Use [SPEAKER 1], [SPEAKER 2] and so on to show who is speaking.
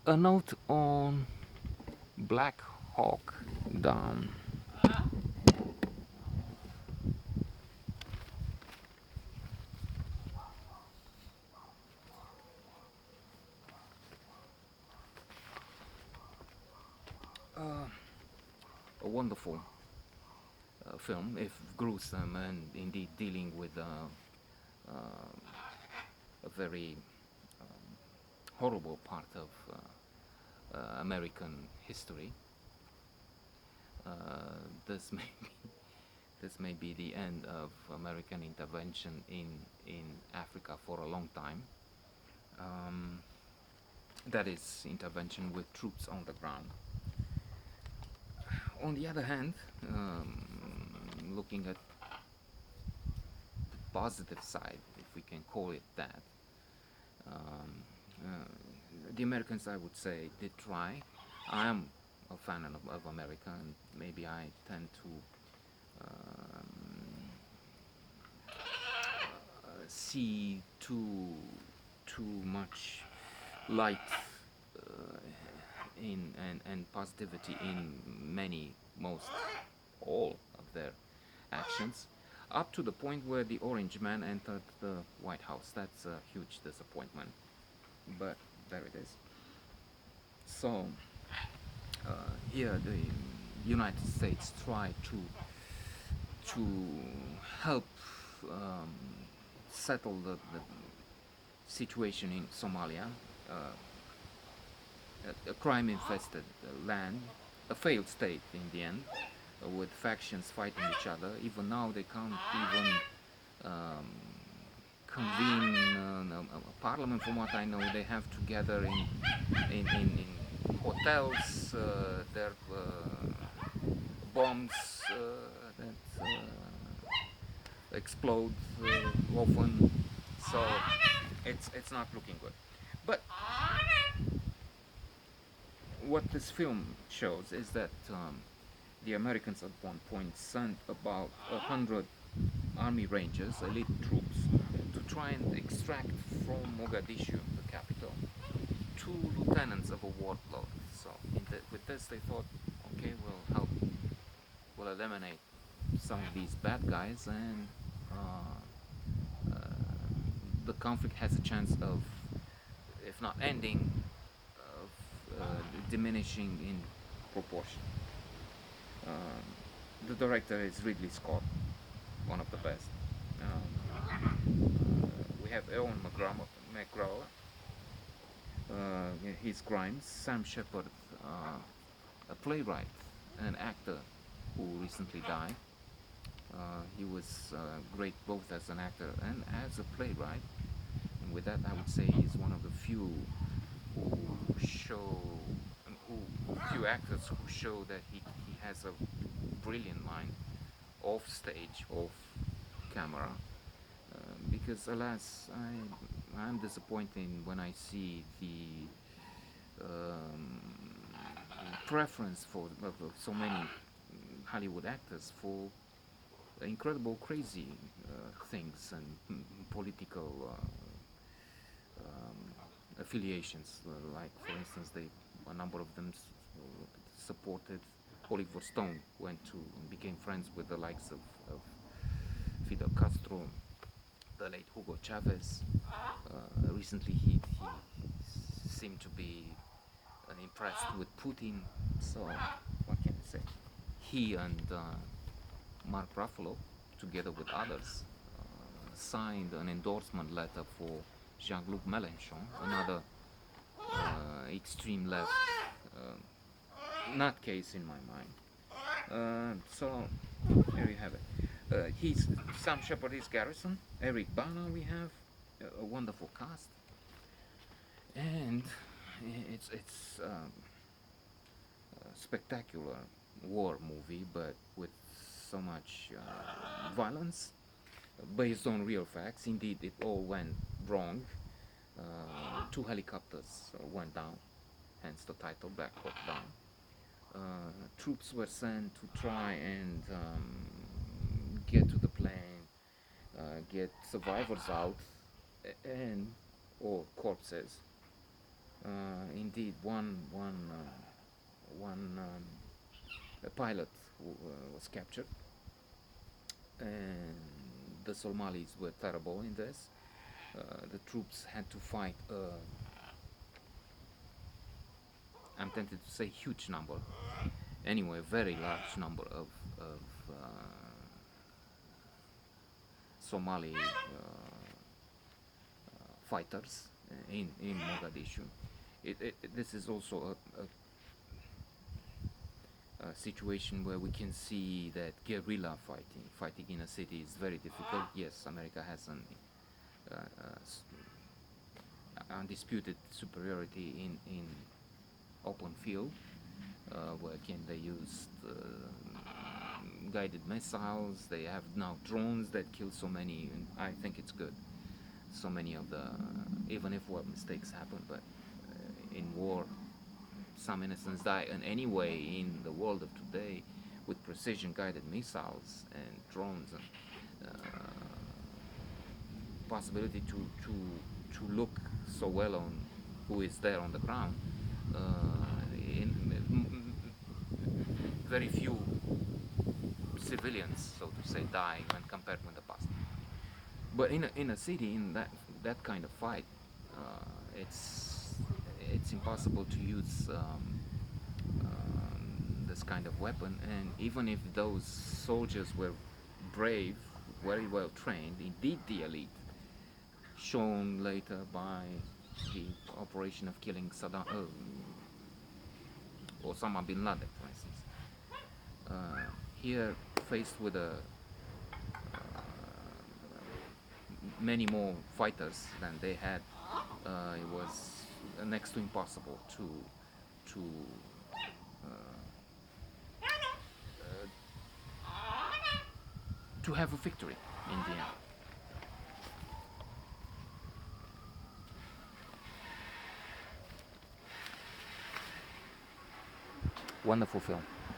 [SPEAKER 1] A note on Black Hawk Down. Uh, a wonderful film, if gruesome and indeed dealing with a very horrible part of American history. This may be this may be the end of American intervention in Africa for a long time. Um, that is intervention with troops on the ground. On the other hand, looking at the positive side, if we can call it that, um, uh, the Americans, I would say, did try. I am a fan of America, and maybe I tend to see too much light in and positivity in most all of their actions, up to the point where the Orange Man entered the White House. That's a huge disappointment, but there it is. So here the United States tried to help um, settle the situation in Somalia, uh, a crime-infested land, a failed state in the end, with factions fighting each other. Even now, they can't even um, convene a parliament. From what I know, they have to gather in hotels. There are bombs that explode often, so it's not looking good. But what this film shows is that the Americans at one point sent about 100 army rangers, elite troops, to try and extract from Mogadishu, the capital, two lieutenants of a warlord. So with this they thought, okay, we'll help, we'll eliminate some of these bad guys, and uh, the conflict has a chance of, if not ending, of diminishing in proportion. The director is Ridley Scott, one of the best. We have Ewan McGregor, his crimes. Sam Sheperd, a playwright, an actor who recently died. He was great both as an actor and as a playwright. And with that, I would say he's one of the few who show, few actors who show that he has a brilliant mind off stage, off camera. Because alas, I'm disappointed when I see the preference for so many Hollywood actors for incredible crazy things and political affiliations. Like for instance, a number of them supported Oliver Stone, went to and became friends with the likes of Fidel Castro, the late Hugo Chavez. Recently, he seemed to be impressed with Putin. So, what can I say? He and Mark Ruffalo, together with others, signed an endorsement letter for Jean-Luc Mélenchon, another extreme left nutcase in my mind. So there you have it. He's Sam Shepard is Garrison. Eric Bana we have, a wonderful cast, and it's a spectacular war movie, but with so much violence based on real facts. Indeed, it all went wrong. Two helicopters went down, hence the title Black Hawk Down. Troops were sent to try and get to the plane, get survivors out, and or corpses, Indeed, one a pilot who was captured, and the Somalis were terrible in this. The troops had to fight. I'm tempted to say huge number. Anyway, a very large number of Somali fighters in Mogadishu. This is also a situation where we can see that guerrilla fighting in a city is very difficult. Yes, America has an undisputed superiority in open field, where can they use guided missiles. They have now drones that kill so many, and I think it's good. So many of the, even if war mistakes happen, but in war some innocents die. And anyway, in the world of today, with precision guided missiles and drones and possibility to look so well on who is there on the ground, very few civilians, so to say, die when compared with the past. But in a city, in that kind of fight, it's impossible to use this kind of weapon. And even if those soldiers were brave, very well trained, indeed the elite, shown later by the operation of killing Osama bin Laden, for instance. Here, faced with many more fighters than they had, it was next to impossible to have a victory in the end. Wonderful film.